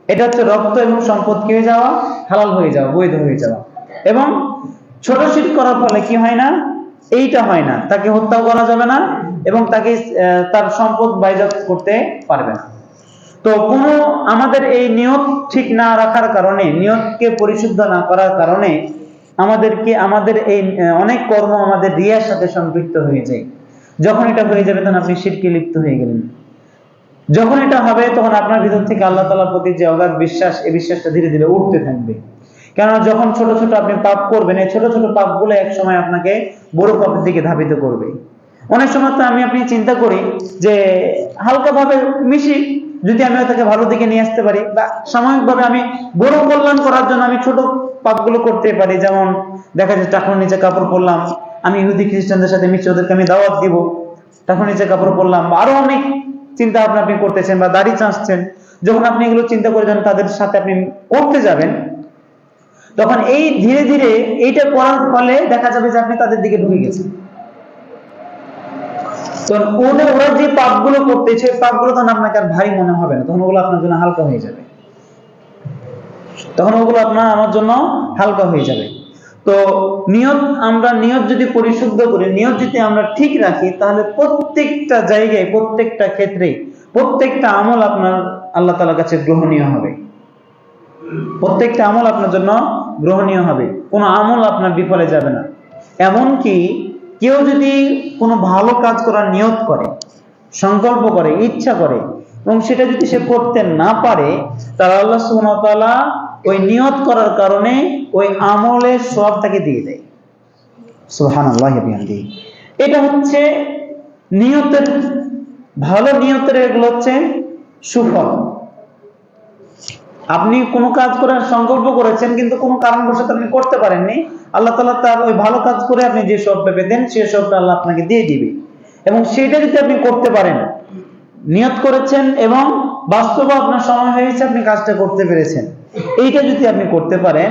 [SPEAKER 1] এটা হচ্ছে রক্ত এবং সম্পদ কি হয়ে যাওয়া, হালাল হয়ে যাওয়া, বৈধ হয়ে যাওয়া। এবং ছোট শিরক করার ফলে কি হয় না, এইটা হয় না, তাকে হত্যাও করা যাবে না এবং তাকে তার সম্পদ বাইজাত করতে পারবে না। তো কোনো আমাদের এই নিয়ত ঠিক না রাখার কারণে, নিয়তকে পরিশুদ্ধ না করার কারণে আমাদের এই অনেক কর্ম আমাদের রিয়ার সাথে সম্পৃক্ত হয়ে যায়। যখন এটা হয়ে যাবে তখন আপনি শিরকে লিপ্ত হয়ে গেলেন। যখন এটা হবে তখন আপনার ভিতর থেকে আল্লাহ তাআলার প্রতি যে অগাধ বিশ্বাস, এই বিশ্বাসটা ধীরে ধীরে উঠতে থাকবে। কেননা যখন ছোট ছোট আপনি পাপ করবেন, এই ছোট ছোট পাপগুলো এক সময় আপনাকে বড় পাপের দিকে ধাবিত করবে। অনেক সময় তো আপনি চিন্তা করি যে হালকাভাবে মিশি, যদি আমি তাকে ভালো দিকে নিয়ে আসতে পারি, বা সাময়িকভাবে আমি বড় কল্যাণ করার জন্য আমি ছোট পাপগুলো করতে পারি। যেমন দেখা যায় টাকার নিচে কাপড় পরলাম, আমি ইহুদি খ্রিস্টানদের সাথে মিশে ওদেরকে আমি দাওয়াত দিব, টাকার নিচে কাপড় পরলাম, আরো অনেক চিন্তা ভাবনা আপনি করতেছেন, বা দাড়ি চাঁচছেন। যখন আপনি এগুলো চিন্তা করে যখন তাদের সাথে আপনি করতে যাবেন, তখন এই ধীরে ধীরে এইটা করার ফলে দেখা যাবে যে আপনি তাদের দিকে ঢুকে গেছেন। ওরা যে পাপগুলো করতেছে, পাপগুলো তখন আপনাকে আর ভারী মনে হবে না, তখন ওগুলো আপনার জন্য হালকা হয়ে যাবে। তখন ওগুলো আমার জন্য হালকা হয়ে যাবে। তো নিয়ত যদি পরিশুদ্ধ করি, নিয়ত যদি আমরা ঠিক রাখি, তাহলে প্রত্যেকটা জায়গায়, প্রত্যেকটা ক্ষেত্রে, প্রত্যেকটা আমল আপনার আল্লাহ তাআলার কাছে গ্রহণীয় হবে। প্রত্যেকটা আমল আপনার জন্য গ্রহণীয় হবে, কোনো আমল আপনার বিফলে যাবে না। এমনকি কেউ যদি কোনো ভালো কাজ করার নিয়ত করে, সংকল্প করে, ইচ্ছা করে, এবং সেটা যদি সে করতে না পারে, তাহলে আল্লাহ সুবহানাহু ওয়া তাআলা ওই নিয়ত করার কারণে ওই আমলের সওয়াব তাকে দিয়ে দেয়। সুবহানাল্লাহি ওয়া বিহামদিহি। এটা হচ্ছে নিয়তের, ভালো নিয়তের এগুলো হচ্ছে সুফল। আপনি কোনো কাজ করার সংকল্প করেছেন, কিন্তু কোনো কারণবশত আপনি করতে পারেননি, আল্লাহ তাআলা তার ওই ভালো কাজ করে আপনি যে সওয়াবটা পেতেন, সেই সওয়াবটা আল্লাহ আপনাকে দিয়ে দিবে। এবং সেটা যদি আপনি করতে পারেন, নিয়ত করেছেন এবং বাস্তবে আপনার সময় হয়েছে, আপনি কাজটা করতে পেরেছেন, এইটা যদি আপনি করতে পারেন,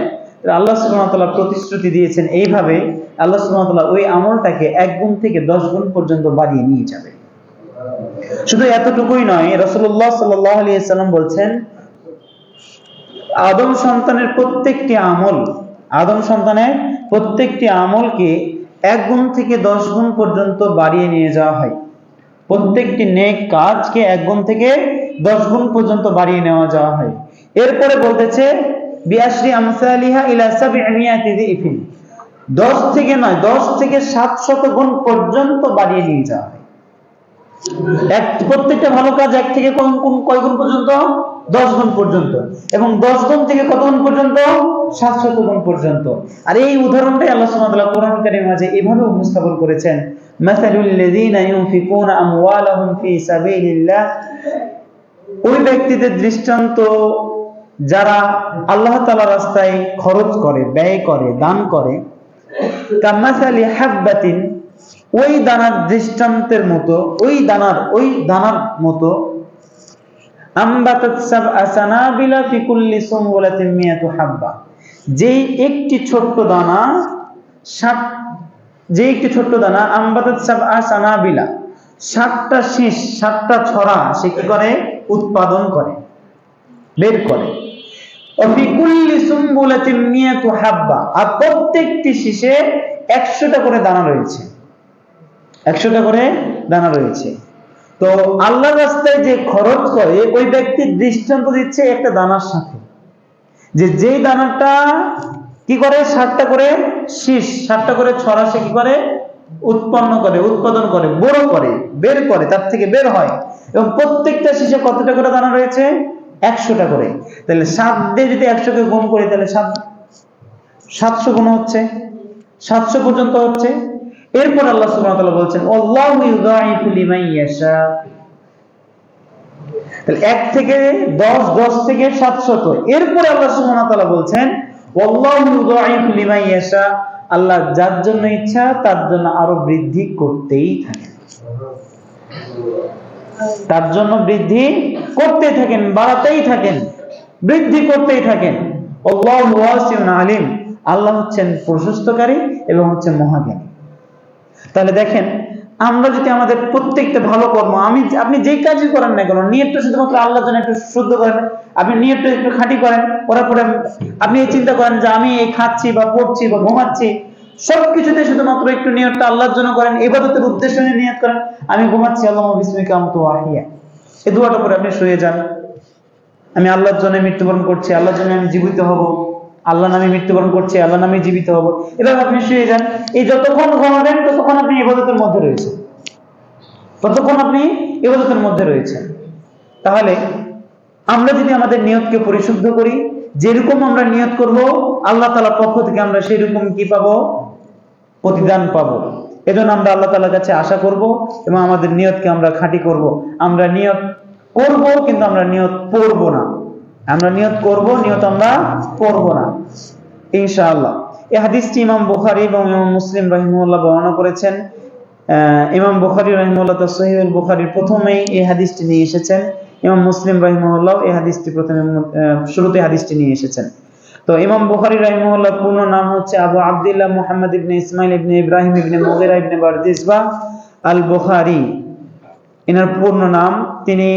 [SPEAKER 1] আল্লাহ সুবহানাহু ওয়া তাআলা প্রতিশ্রুতি দিয়েছেন এইভাবে, আল্লাহ সুবহানাহু ওয়া তাআলা ওই আমলটাকে 1 গুণ থেকে 10 গুণ পর্যন্ত বাড়িয়ে নিয়ে যাবে। শুধু এতটুকুই নয়, রাসূলুল্লাহ সাল্লাল্লাহু আলাইহি ওয়াসাল্লাম বলছেন, আদম সন্তানের প্রত্যেকটি আমলকে 1 গুণ থেকে 10 গুণ পর্যন্ত বাড়িয়ে নিয়ে যাওয়া হয়। প্রত্যেকটি নেক কাজকে 1 গুণ থেকে 10 গুণ পর্যন্ত বাড়িয়ে নেওয়া যাওয়া হয়। এরপরে বলতেছে বিআশরি আমসালিহা ইলা 700 যিফিন, 10 থেকে নয়, 10 থেকে 700 গুণ পর্যন্ত বাড়িয়ে নিয়ে যাওয়া হয়। প্রত্যেকটা ভালো কাজ 1 থেকে কয় গুণ পর্যন্ত? 10 গুণ পর্যন্ত। এবং 10 গুণ থেকে কত গুণ পর্যন্ত? 700 গুণ পর্যন্ত। আর এই উদাহরণটাই আল্লাহ সুবহানাহু ওয়া তাআলা কোরআন কারীমের মাঝে এভাবে উপস্থাপন করেছেন, মাসালুল লাযীনা ইউনফিকুনা আমওয়ালাহুম ফি সাবিলিল্লাহ, ওই ব্যক্তিদের দৃষ্টান্ত যারা আল্লাহ তাআলার রাস্তায় খরচ করে, ব্যয় করে, দান করে, কামাসালি হাববাতিন, ওই দানার দৃষ্টান্তের মতো, ওই দানার মতো, আমবাতাত সাবআ সানাবিলা ফি কুল্লি সুনবুলাতিন মিয়াতু হাব্বা, যেই একটি ছোট্ট দানা আমবাতাত সাবআ সানাবিলা, 7টা শীষ, 7টা ছড়া সে কি করে? উৎপাদন করে, বের করে। ফি কুল্লি সুনবুলাতিন মিয়াতু হাব্বা, আর প্রত্যেকটি শীষে 100টা করে দানা রয়েছে, 100টা করে দানা রয়েছে। তো আল্লাহর রাস্তায় যে খরচ করে, ওই ব্যক্তির দৃষ্টান্ত দিচ্ছে একটা দানার সাথে, যেই দানাটা কি করে? 7টা করে শীষ, 7টা করে ছড়া সে কি করে? উৎপাদন করে, বড় করে, বের করে, তার থেকে বের হয়। এবং প্রত্যেকটা শীষে কতটা করে দানা রয়েছে? 100টা করে। তাহলে 7 দিয়ে যদি 100কে গুণ করি, তাহলে 700 গুণ হচ্ছে, 700 পর্যন্ত হচ্ছে। এরপর আল্লাহ সুবহানাহু ওয়া তাআলা বলছেন, আল্লাহু ইউযাইফু লিমান ইয়াশা, তাহলে 1 থেকে 10, 10 থেকে 700। এরপর আল্লাহ সুবহানাহু ওয়া তাআলা বলছেন, আল্লাহু ইউযাইফু লিমান ইয়াশা, আল্লাহ যার জন্য ইচ্ছা তার জন্য আরো বৃদ্ধি করতেই থাকেন, তার জন্য বৃদ্ধি করতে থাকেন, বাড়াতেই থাকেন, বৃদ্ধি করতেই থাকেন। আল্লাহু ওয়াসিউন আলিম, আল্লাহ হচ্ছেন প্রশস্তকারী এবং হচ্ছেন মহাজ্ঞানী। তাহলে দেখেন, আমরা যদি আমাদের প্রত্যেকটা ভালো কর্ম, আপনি যেই কাজই করেন না কেন, নিয়তটা শুধুমাত্র আল্লাহর জন্য একটু শুদ্ধ করেন, আপনি নিয়তটা একটু খাঁটি করেন, করার পরে আপনি এই চিন্তা করেন যে আমি এই খাচ্ছি বা পড়ছি বা ঘুমাচ্ছি, সবকিছুতে শুধুমাত্র একটু নিয়তটা আল্লাহর জন্য করেন, ইবাদতের উদ্দেশ্য নিয়ে নিয়ত করেন। আমি ঘুমাচ্ছি, আল্লাহুম্মা বিসমিকা আমতু ওয়া আহইয়া, এই দোয়াটা পরে আপনি শুয়ে যান। আমি আল্লাহর জন্য মৃত্যুবরণ করছি, আল্লাহর জন্য আমি জীবিত হব, আল্লাহ নামে মৃত্যুবরণ করছি, আল্লাহ নামে জীবিত হব, এভাবে আপনি শুয়ে যান। এই যতক্ষণ ঘুমাবেন ততক্ষণ আপনি ইবাদতের মধ্যে রয়েছেন, ততক্ষণ আপনি ইবাদতের মধ্যে রয়েছেন। তাহলে আমরা যদি আমাদের নিয়তকে পরিশুদ্ধ করি, যেরকম আমরা নিয়ত করব আল্লাহ তাআলার পক্ষ থেকে আমরা সেই রকম কি পাবো? প্রতিদান পাবো। এজন্য আমরা আল্লাহ তাআলার কাছে আশা করব এবং আমাদের নিয়তকে আমরা খাঁটি করব। আমরা নিয়ত করব কিন্তু আমরা নিয়ত পড়ব না। আমরা নিয়ত করব, নিয়ত আমরা পড়ব না ইনশাআল্লাহ। এই হাদিসটি ইমাম বুখারী এবং ইমাম মুসলিম রাহিমাহুল্লাহ বর্ণনা করেছেন। ইমাম বুখারী রাহিমাহুল্লাহ তার সহিহুল বুখারীর প্রথমেই এই হাদিসটি নিয়ে এসেছেন। ইমাম মুসলিম রাহিমাহুল্লাহ এই হাদিসটি প্রথমে শুরুতে হাদিসটি নিয়ে এসেছেন। তো ইমাম বুখারী রাহিমাহুল্লাহ পূর্ণ নাম হচ্ছে আবু আব্দুল্লাহ মুহাম্মদ ইবনে ইসমাইল ইবনে ইব্রাহিম ইবনে মুগীরা ইবনে বারদিসবা আল বুখারী, এনার পূর্ণ নাম। তিনি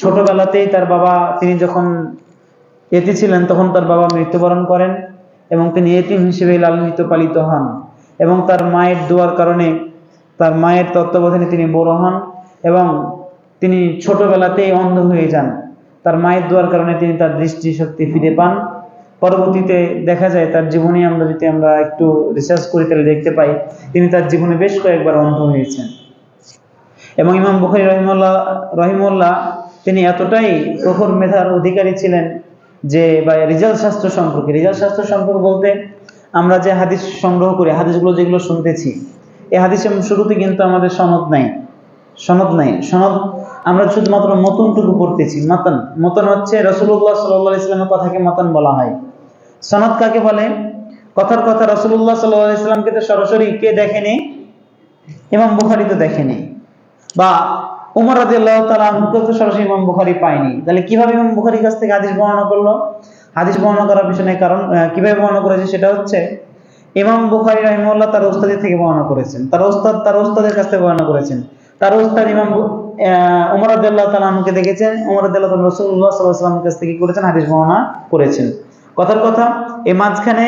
[SPEAKER 1] ছোটবেলাতেই তার বাবা, তিনি যখন এতিম ছিলেন তখন তার বাবা মৃত্যুবরণ করেন এবং তিনি এতিম হিসেবে লালিত পালিত হন এবং তার মায়ের দোয়ার কারণে, তার মায়ের তত্ত্বাবধানে তিনি বড় হন এবং তিনি ছোটবেলাতেই অন্ধ হয়ে যান। তার মায়ের দোয়ার কারণে তিনি তার দৃষ্টিশক্তি ফিরে পান। পরবর্তীতে দেখা যায় তার জীবনে আমরা একটু রিসার্চ করি তাহলে দেখতে পাই তিনি তার জীবনে বেশ কয়েকবার অন্ধ হয়েছেন। এবং ইমাম বুখারী রহিমাহুল্লাহ তিনি এতটাই প্রখর মেধার অধিকারী ছিলেন যে, বা রিজাল শাস্ত্র সম্পর্কে বলতে আমরা যে হাদিস সংগ্রহ করি, হাদিসগুলো যেগুলো শুনতেছি, এই হাদিসের শুরুতে কিন্তু আমাদের সনদ নাই। সনদ আমরা শুধুমাত্র মতনটুকু পড়তেছি। মতন হচ্ছে রাসূলুল্লাহ সাল্লাল্লাহু আলাইহি ওয়াসাল্লামের কথাকে মতন বলা হয়। সনদ কাকে বলে? কথার কথা রাসূলুল্লাহ সাল্লাল্লাহু আলাইহি ওয়াসাল্লামকে তো সরাসরি কে দেখেনি? ইমাম বুখারী তো দেখেনি, বা ওমর রাদিয়াল্লাহু তাআলা আনহুকে তো সরাসরি ইমাম বুখারী পায়নি। তাহলে কিভাবে ইমাম বুখারীর কাছ থেকে হাদিস বর্ণনা করলো? হাদিস বর্ণনা করার পিছনে কারণ, কিভাবে বর্ণনা করেছে সেটা হচ্ছে ইমাম বুখারী রাহিমাহুল্লাহ তার ওস্তাদের থেকে বর্ণনা করেছেন, তার ওস্তাদের কাছ থেকে বর্ণনা করেছেন। তার ওস্তাদ ইমাম ওমর রাদিয়াল্লাহু তাআলা আনহুকে দেখেছেন, ওমর রাদিয়াল্লাহু তাআলা রাসূলুল্লাহ সাল্লাল্লাহু আলাইহি ওয়াসাল্লামের কাছ থেকে কি করেছেন? হাদিস বর্ণনা করেছেন। কথার কথা এই মাঝখানে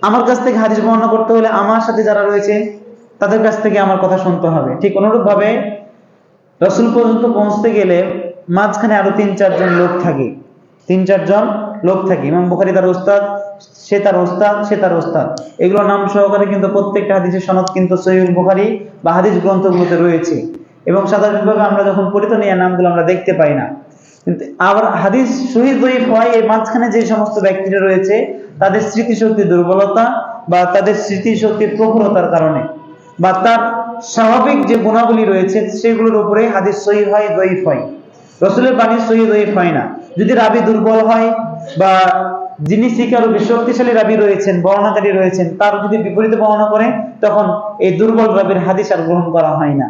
[SPEAKER 1] আমার কাছ থেকে হাদিস বর্ণনা করতে হলে আমার সাথে যারা রয়েছে তাদের কাছ থেকে আমার কথা শুনতে হবে। ঠিক অনুরূপভাবে রাসূল পর্যন্ত পৌঁছতে গেলে মাঝখানে আরো ৩-৪ জন লোক থাকে। ইমাম বুখারী তার ওস্তাদ, সে তার ওস্তাদ, এগুলো নাম সহকারে কিন্তু প্রত্যেকটা হাদিসের সনদ কিন্তু সহিহুল বুখারী বা হাদিস গ্রন্থগুলোতে রয়েছে। এবং সাধারণভাবে আমরা যখন পড়ি তো এই নামগুলো আমরা দেখতে পাই না। কিন্তু আবার হাদিস সহিহ যঈফ হয় এই মাঝখানে যে সমস্ত ব্যক্তিরা রয়েছে তাদের স্মৃতিশক্তির দুর্বলতা বা তাদের স্মৃতিশক্তির প্রখরতার কারণে, বা তার স্বাভাবিক যে গুণাবলী রয়েছে সেগুলোর উপরে হাদিস সহিহ হয়, যঈফ হয়। রাসূলের বাণী সহিহ যঈফ হয় না। যদি রাবী দুর্বল হয় বা যিনি শিকার শক্তিশালী রাবী রয়েছেন, বর্ণনাকারী রয়েছেন, তার যদি বিপরীতে বর্ণনা করে তখন এই দুর্বল রাবীর হাদিস আর গ্রহণ করা হয় না।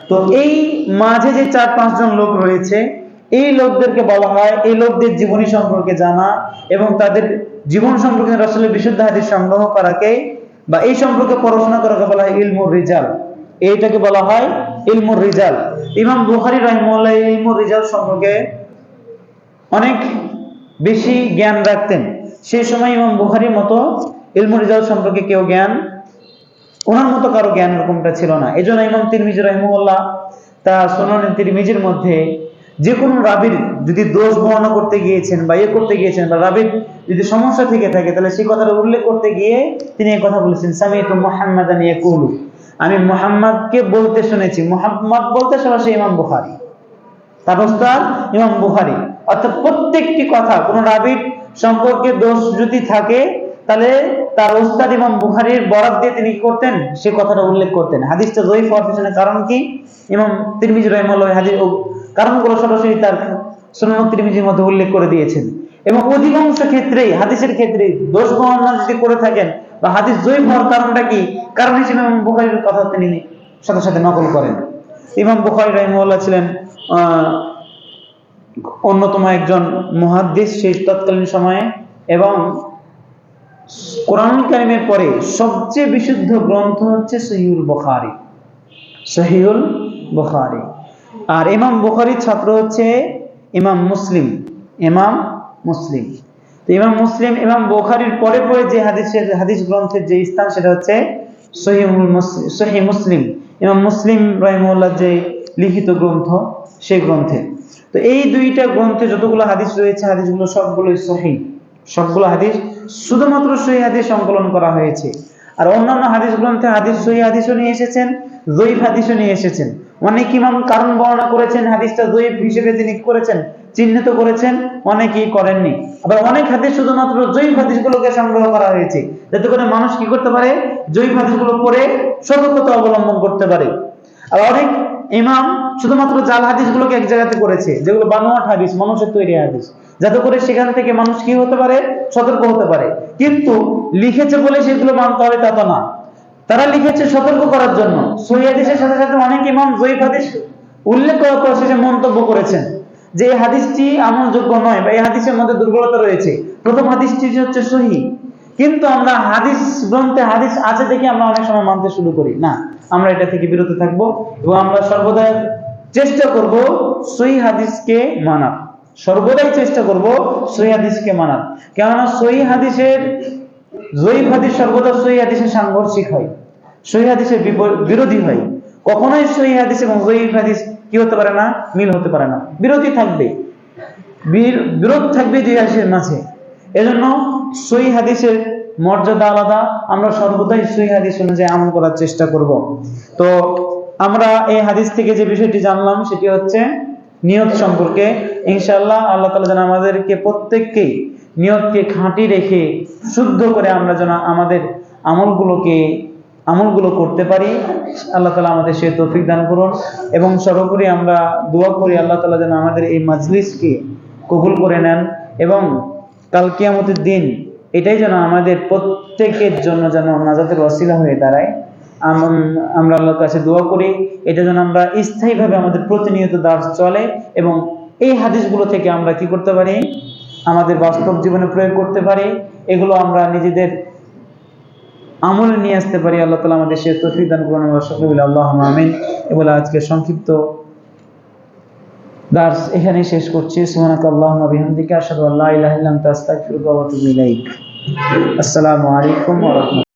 [SPEAKER 1] তো এই মাঝে যে 4-5 জন লোক রয়েছে, এই লোকদেরকে বলা হয়, এই লোকদের জীবনী সম্পর্কে জানা এবং তাদের জীবন সম্পর্কে রাসূলের বিশুদ্ধ হাদিস সংগ্রহ করাকে বা এই সম্পর্কে পড়াশোনা করাকে বলা হয় ইলমুর রিজাল। এইটাকে বলা হয় ইলমুর রিজাল। ইমাম বুখারী রাহিমাহুল্লাহ ইলমুর রিজাল সম্পর্কে অনেক বেশি জ্ঞান রাখতেন। সেই সময় ইমাম বুখারীর মতো ইলমুর রিজাল সম্পর্কে ওনার মতো কারো জ্ঞান এরকমটা ছিল না। এজন্য ইমাম তিরমিজি রাহিমাহুল্লাহ তার সুনান তিরমিজির মধ্যে যে কোনো রাবীর যদি দোষ বর্ণনা করতে গিয়েছেন বা করতে গিয়েছেন বা রাবীর যদি সমস্যা থেকে থাকে তাহলে সেই কথাটা উল্লেখ করতে গিয়ে তিনি এই কথা বলেছেন, সামিতু মুহাম্মাদান ইয়াকুলু, আমি মুহাম্মদকে বলতে শুনেছি। মুহাম্মদ বলতে সরাসরি ইমাম বুখারী, তার ওস্তাদ ইমাম বুখারী। অর্থাৎ প্রত্যেকটি কথা কোনো রাবীর সম্পর্কে দোষ যদি থাকে তাহলে তার ওস্তাদ ইমাম বুখারীর বরাত দিয়ে তিনি কি করতেন? সে কথাটা উল্লেখ করতেন। হাদিসটা যঈফ হওয়ার পিছনে কারণ কি? ইমাম তিরমিজি রাহিমাহুল্লাহ হাদিস কারণগুলো সরাসরি তার সুনান তিরমিজির মধ্যে উল্লেখ করে দিয়েছেন। এবং অধিকাংশ ক্ষেত্রেই হাদিসের ক্ষেত্রে দোষ বর্ণনা যদি করে থাকেন বা হাদিস যঈফ হওয়ার কারণটা কি, কারণ হিসেবে ইমাম বুখারীর কথা তিনি সাথে সাথে নকল করেন। ইমাম বুখারী রাহিমাহুল্লাহ ছিলেন অন্যতম একজন মুহাদ্দিস সেই তৎকালীন সময়ে, এবং কোরআনুল কারীমের পরে সবচেয়ে বিশুদ্ধ গ্রন্থ হচ্ছে সহিহুল বুখারী। আর ইমাম বুখারীর ছাত্র হচ্ছে ইমাম মুসলিম। তো ইমাম মুসলিম, ইমাম বুখারীর পরে পরে যে হাদিস গ্রন্থের যে স্থান সেটা হচ্ছে সহিহ মুসলিম, ইমাম মুসলিম রাহিমাহুল্লাহ যে লিখিত গ্রন্থ, সেই গ্রন্থে। তো এই দুইটা গ্রন্থে যতগুলো হাদিস রয়েছে, হাদিসগুলো সবগুলোই সহিহ, সবগুলো হাদিস শুধুমাত্র সহিহ হাদিস সংকলন করা হয়েছে। আর অন্যান্য হাদিস গ্রন্থে হাদিস সহিহ হাদিসও নিয়ে এসেছেন, যঈফ হাদিসও নিয়ে এসেছেন। অনেক ইমাম কারণ বর্ণনা করেছেন, হাদিসটা যঈফ হিসেবে তিনি করেছেন, চিহ্নিত করেছেন, অনেকেই করেননি। আবার অনেক হাদিস শুধুমাত্র যঈফ হাদিসগুলোকে সংগ্রহ করা হয়েছে, যাতে করে মানুষ কি করতে পারে, যঈফ হাদিসগুলো পড়ে সতর্কতা অবলম্বন করতে পারে। আর অনেক ইমাম শুধুমাত্র জাল হাদিসগুলোকে এক জায়গাতে করেছে, যেগুলো বানোয়াট হাদিস, মানুষের তৈরি হাদিস, যাতে করে সেখান থেকে মানুষ কি হতে পারে, সতর্ক হতে পারে। কিন্তু লিখেছে বলে সেগুলো মানতে হবে তা তো না, তারা লিখেছে সতর্ক করার জন্য। সহিহ হাদিসের সাথে সাথে অনেক ইমাম যঈফ হাদিস উল্লেখ করার পর শেষে মন্তব্য করেছেন যে এই হাদিসটি আমলযোগ্য নয় বা এই হাদিসের মধ্যে দুর্বলতা রয়েছে। প্রথম হাদিসটি হচ্ছে সহিহ, কিন্তু আমরা হাদিস গ্রন্থে হাদিস আছে দেখে আমরা অনেক সময় মানতে শুরু করি না। আমরা এটা থেকে বিরত থাকবো এবং আমরা সর্বদা চেষ্টা করব সহিহ হাদিসকে মানার, সর্বদাই চেষ্টা করব সহিহ হাদিসকে মানার। কেননা সহিহ হাদিসের যঈফ হাদিস সর্বদা সহিহ হাদিসের সাংঘর্ষিক হয়, সহিহ হাদিসের বিরোধী হয়। কখনোই সহিহ হাদিস এবং যঈফ হাদিস কি হতে পারে না, মিল হতে পারে না, বিরোধী থাকবে, বিরোধ থাকবে দুই হাদিসের মাঝে। এজন্য সহিহ হাদিসের মর্যাদা আলাদা, আমরা সর্বদাই সহিহ হাদিস অনুযায়ী আমল করার চেষ্টা করব। তো আমরা এই হাদিস থেকে যে বিষয়টি জানলাম সেটি হচ্ছে নিয়ত সম্পর্কে। ইনশাআল্লাহ আল্লাহ তাআলা যেন আমাদেরকে প্রত্যেককে নিয়তকে খাঁটি রেখে শুদ্ধ করে আমরা যেন আমাদের আমলগুলো করতে পারি। আল্লাহ তাআলা আমাদের সে তৌফিক দান করুন। এবং সর্বোপরি আমরা দোয়া করি আল্লাহ তাআলা যেন আমাদের এই মাজলিসকে কবুল করে নেন এবং কাল কিয়ামতের দিন এটাই যেন আমাদের প্রত্যেকের জন্য যেন নাজাতের ওয়াসিলা হয়ে দাঁড়ায়। আমরা আল্লাহর কাছে দোয়া করি এটা যেন আমরা স্থায়ীভাবে আমাদের প্রতিনিয়ত দার্স চলে এবং এই হাদিসগুলো থেকে আমরা কি করতে পারি, আমাদের বাস্তব জীবনে প্রয়োগ করতে পারি, এগুলো আমরা নিজেদের আমলে নিয়ে আসতে পারি। আল্লাহ তাআলা আমাদের সে তৌফিক দান করুন। আল্লাহুম্মা আমিন। এগুলো আজকে সংক্ষিপ্ত দার্স এখানেই শেষ করছি। সুবহানাকাল্লাহুম্মা বিহামদিকা আশহাদু আল্লা ইলাহা ইল্লা আনতা আস্তাগফিরুকা ওয়া আতুবু ইলাইক। আসসালামু আলাইকুম ওয়া রাহমাতুল্লাহ।